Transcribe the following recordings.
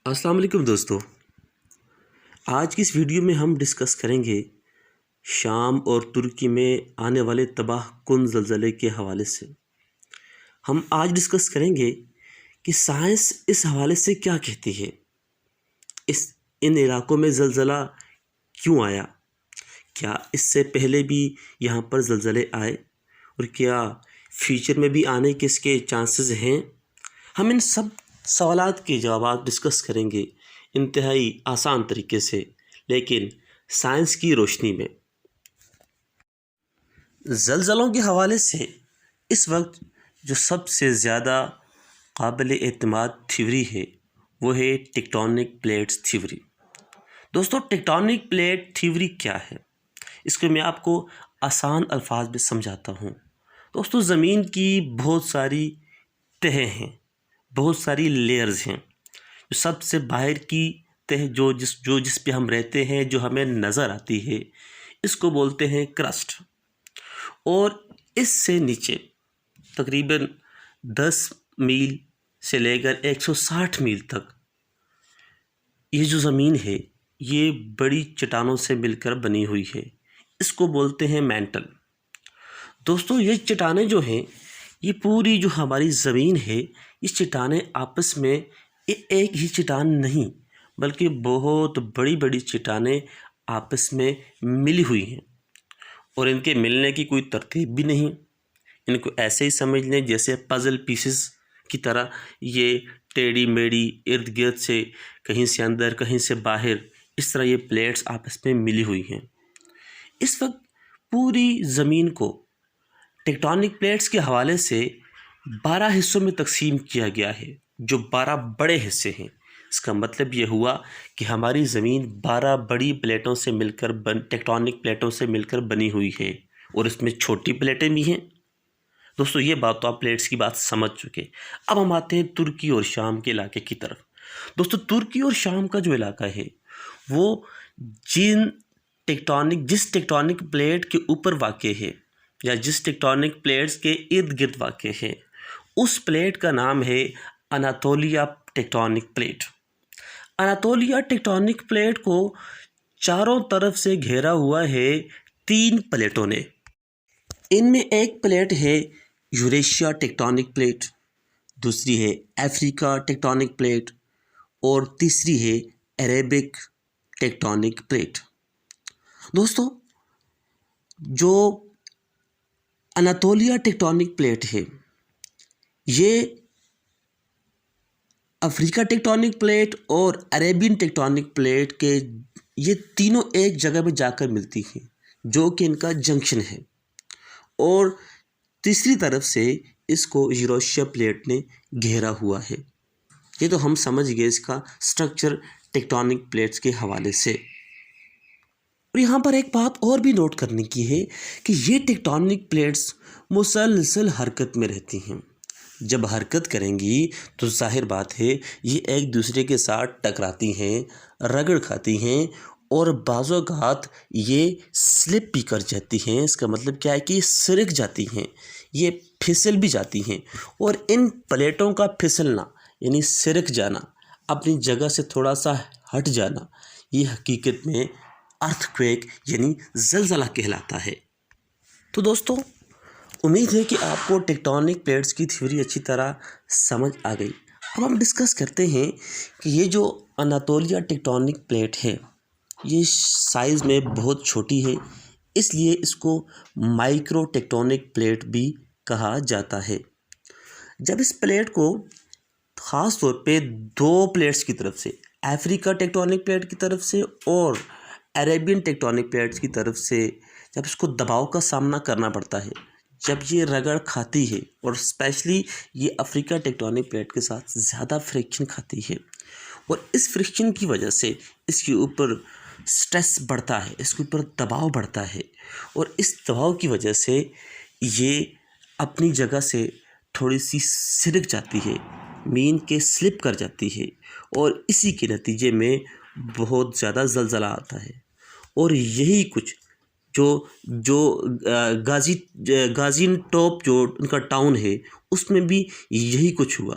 السلام علیکم دوستو، آج کی اس ویڈیو میں ہم ڈسکس کریں گے شام اور ترکی میں آنے والے تباہ کن زلزلے کے حوالے سے۔ ہم آج ڈسکس کریں گے کہ سائنس اس حوالے سے کیا کہتی ہے، ان علاقوں میں زلزلہ کیوں آیا، کیا اس سے پہلے بھی یہاں پر زلزلے آئے اور کیا فیوچر میں بھی آنے کے اس کے چانسز ہیں۔ ہم ان سب سوالات کے جوابات ڈسکس کریں گے انتہائی آسان طریقے سے، لیکن سائنس کی روشنی میں۔ زلزلوں کے حوالے سے اس وقت جو سب سے زیادہ قابل اعتماد تھیوری ہے وہ ہے ٹیکٹونک پلیٹس تھیوری۔ دوستو، ٹیکٹونک پلیٹ تھیوری کیا ہے، اس کو میں آپ کو آسان الفاظ میں سمجھاتا ہوں۔ دوستو، زمین کی بہت ساری تہیں ہیں، بہت ساری لیئرز ہیں۔ جو سب سے باہر کی تہ جس پہ ہم رہتے ہیں، جو ہمیں نظر آتی ہے، اس کو بولتے ہیں کرسٹ۔ اور اس سے نیچے تقریباً 10 میل سے لے کر 160 میل تک یہ جو زمین ہے یہ بڑی چٹانوں سے مل کر بنی ہوئی ہے، اس کو بولتے ہیں مینٹل۔ دوستو، یہ چٹانیں جو ہیں، یہ پوری جو ہماری زمین ہے، یہ چٹانیں آپس میں ایک ہی چٹان نہیں بلکہ بہت بڑی بڑی چٹانیں آپس میں ملی ہوئی ہیں، اور ان کے ملنے کی کوئی ترتیب بھی نہیں۔ ان کو ایسے ہی سمجھ لیں جیسے پزل پیسز کی طرح یہ ٹیڑھی میڑھی ارد گرد سے کہیں سے اندر کہیں سے باہر اس طرح یہ پلیٹس آپس میں ملی ہوئی ہیں۔ اس وقت پوری زمین کو ٹیکٹونک پلیٹس کے حوالے سے 12 حصوں میں تقسیم کیا گیا ہے، جو 12 بڑے حصے ہیں۔ اس کا مطلب یہ ہوا کہ ہماری زمین 12 بڑی پلیٹوں سے مل کر ٹیکٹونک پلیٹوں سے مل کر بنی ہوئی ہے، اور اس میں چھوٹی پلیٹیں بھی ہیں۔ دوستو، یہ بات تو آپ پلیٹس کی بات سمجھ چکے۔ اب ہم آتے ہیں ترکی اور شام کے علاقے کی طرف۔ دوستو، ترکی اور شام کا جو علاقہ ہے وہ جس ٹیکٹونک پلیٹ کے اوپر واقع ہے یا جس ٹیکٹونک پلیٹس کے ارد گرد واقع ہے، اس پلیٹ کا نام ہے Anatolia tectonic plate. Anatolia tectonic plate کو چاروں طرف سے گھیرا ہوا ہے 3 پلیٹوں نے۔ ان میں ایک پلیٹ ہے یوریشیا ٹیکٹونک پلیٹ، دوسری ہے افریقہ ٹیکٹونک پلیٹ، اور تیسری ہے عربک ٹیکٹونک پلیٹ۔ دوستو، جو اناتولیا ٹیکٹونک پلیٹ ہے یہ افریقہ ٹیکٹونک پلیٹ اور عربین ٹیکٹونک پلیٹ کے یہ تینوں ایک جگہ پہ جا کر ملتی ہیں، جو کہ ان کا جنکشن ہے، اور تیسری طرف سے اس کو یوریشیا پلیٹ نے گھیرا ہوا ہے۔ یہ تو ہم سمجھ گئے اس کا سٹرکچر ٹیکٹونک پلیٹس کے حوالے سے۔ اور یہاں پر ایک بات اور بھی نوٹ کرنے کی ہے کہ یہ ٹیکٹونک پلیٹس مسلسل حرکت میں رہتی ہیں۔ جب حرکت کریں گی تو ظاہر بات ہے یہ ایک دوسرے کے ساتھ ٹکراتی ہیں، رگڑ کھاتی ہیں، اور بعض اوقات یہ سلپ بھی کر جاتی ہیں۔ اس کا مطلب کیا ہے کہ یہ سرک جاتی ہیں، یہ پھسل بھی جاتی ہیں، اور ان پلیٹوں کا پھسلنا یعنی سرک جانا، اپنی جگہ سے تھوڑا سا ہٹ جانا، یہ حقیقت میں ارتھ کویک یعنی زلزلہ کہلاتا ہے۔ تو دوستو، امید ہے کہ آپ کو ٹیکٹونک پلیٹس کی تھیوری اچھی طرح سمجھ آ گئی۔ اب ہم ڈسکس کرتے ہیں کہ یہ جو اناتولیا ٹیکٹونک پلیٹ ہے یہ سائز میں بہت چھوٹی ہے، اس لیے اس کو مائکرو ٹیکٹونک پلیٹ بھی کہا جاتا ہے۔ جب اس پلیٹ کو خاص طور پہ 2 پلیٹس کی طرف سے، افریقہ ٹیکٹونک پلیٹ کی طرف سے اور عربین ٹیکٹونک پلیٹس کی طرف سے جب اس کو دباؤ کا سامنا کرنا پڑتا ہے، جب یہ رگڑ کھاتی ہے، اور اسپیشلی یہ افریقہ ٹیکٹونک پلیٹ کے ساتھ زیادہ فریکشن کھاتی ہے، اور اس فریکشن کی وجہ سے اس کے اوپر سٹریس بڑھتا ہے، اس کے اوپر دباؤ بڑھتا ہے، اور اس دباؤ کی وجہ سے یہ اپنی جگہ سے تھوڑی سی سرک جاتی ہے، زمین کے سلپ کر جاتی ہے، اور اسی کے نتیجے میں بہت زیادہ زلزلہ آتا ہے۔ اور یہی کچھ جو گازی ٹوپ جو ان کا ٹاؤن ہے، اس میں بھی یہی کچھ ہوا۔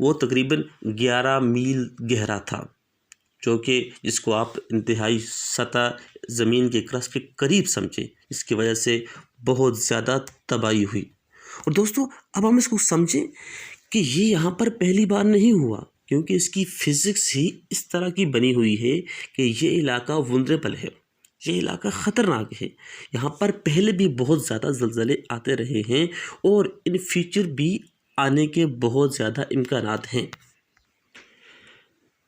وہ تقریباً 11 میل گہرا تھا، جو کہ جس کو آپ انتہائی سطح زمین کے کرس کے قریب سمجھیں، اس کی وجہ سے بہت زیادہ تباہی ہوئی۔ اور دوستو اب ہم اس کو سمجھیں کہ یہ یہاں پر پہلی بار نہیں ہوا، کیونکہ اس کی فزکس ہی اس طرح کی بنی ہوئی ہے کہ یہ علاقہ ولنریبل ہے، یہ علاقہ خطرناک ہے۔ یہاں پر پہلے بھی بہت زیادہ زلزلے آتے رہے ہیں اور ان فیوچر بھی آنے کے بہت زیادہ امکانات ہیں۔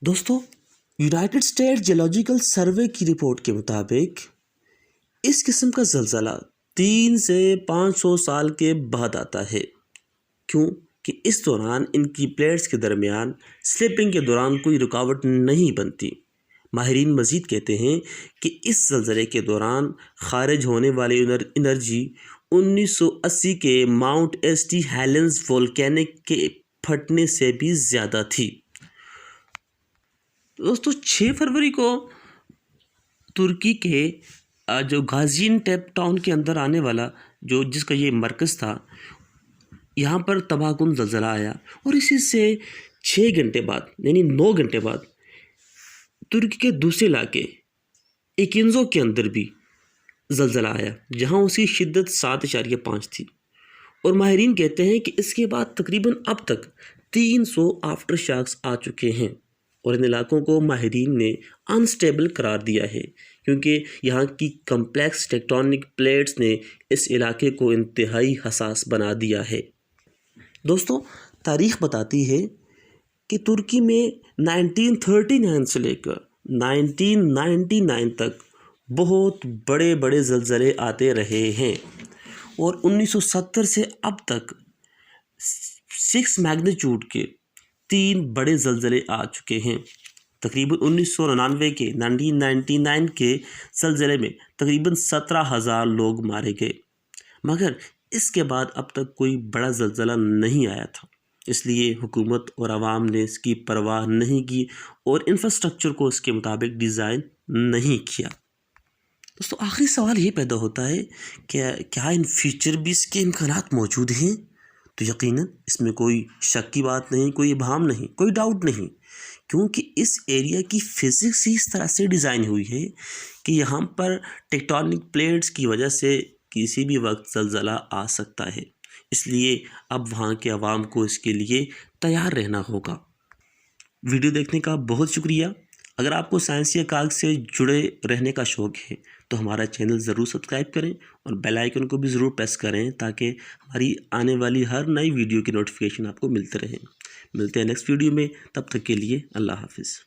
دوستو یونائٹڈ اسٹیٹ جیولوجیکل سروے کی رپورٹ کے مطابق اس قسم کا زلزلہ 300 سے 500 سال کے بعد آتا ہے، کیوں کہ اس دوران ان کی پلیٹس کے درمیان سلپنگ کے دوران کوئی رکاوٹ نہیں بنتی۔ ماہرین مزید کہتے ہیں کہ اس زلزلے کے دوران خارج ہونے والی انرجی 1980 کے ماؤنٹ ایس ٹی ہیلنز وولکینک کے پھٹنے سے بھی زیادہ تھی۔ دوستو 6 فروری کو ترکی کے جو غازین ٹیپ ٹاؤن کے اندر آنے والا جس کا یہ مرکز تھا، یہاں پر تباہ کن زلزلہ آیا، اور اسی سے 6 گھنٹے بعد یعنی 9 گھنٹے بعد ترکی کے دوسرے علاقے ایکنزو کے اندر بھی زلزلہ آیا، جہاں اس کی شدت 7.5 تھی، اور ماہرین کہتے ہیں کہ اس کے بعد تقریباً اب تک 300 آفٹر شاکس آ چکے ہیں، اور ان علاقوں کو ماہرین نے انسٹیبل قرار دیا ہے، کیونکہ یہاں کی کمپلیکس ٹیکٹونک پلیٹس نے اس علاقے کو انتہائی حساس بنا دیا ہے۔ دوستو تاریخ بتاتی ہے کہ ترکی میں 1939 سے لے کر 1999 تک بہت بڑے بڑے زلزلے آتے رہے ہیں، اور 1970 سے اب تک 6 میگنیچیوڈ کے 3 بڑے زلزلے آ چکے ہیں۔ تقریباً 1999 کے زلزلے میں تقریباً 17,000 لوگ مارے گئے، مگر اس کے بعد اب تک کوئی بڑا زلزلہ نہیں آیا تھا، اس لیے حکومت اور عوام نے اس کی پرواہ نہیں کی اور انفراسٹرکچر کو اس کے مطابق ڈیزائن نہیں کیا۔ دوستو آخری سوال یہ پیدا ہوتا ہے کہ کیا ان فیوچر بھی اس کے امکانات موجود ہیں؟ تو یقیناً اس میں کوئی شک کی بات نہیں، کوئی ابہام نہیں، کوئی ڈاؤٹ نہیں، کیونکہ اس ایریا کی فزکس ہی اس طرح سے ڈیزائن ہوئی ہے کہ یہاں پر ٹیکٹونک پلیٹس کی وجہ سے کسی بھی وقت زلزلہ آ سکتا ہے، اس لیے اب وہاں کے عوام کو اس کے لیے تیار رہنا ہوگا۔ ویڈیو دیکھنے کا بہت شکریہ۔ اگر آپ کو سائنسی حقائق سے جڑے رہنے کا شوق ہے تو ہمارا چینل ضرور سبسکرائب کریں اور بیل آئیکن کو بھی ضرور پریس کریں، تاکہ ہماری آنے والی ہر نئی ویڈیو کی نوٹیفیکیشن آپ کو ملتے رہیں۔ ملتے ہیں نیکسٹ ویڈیو میں، تب تک کے لیے اللہ حافظ۔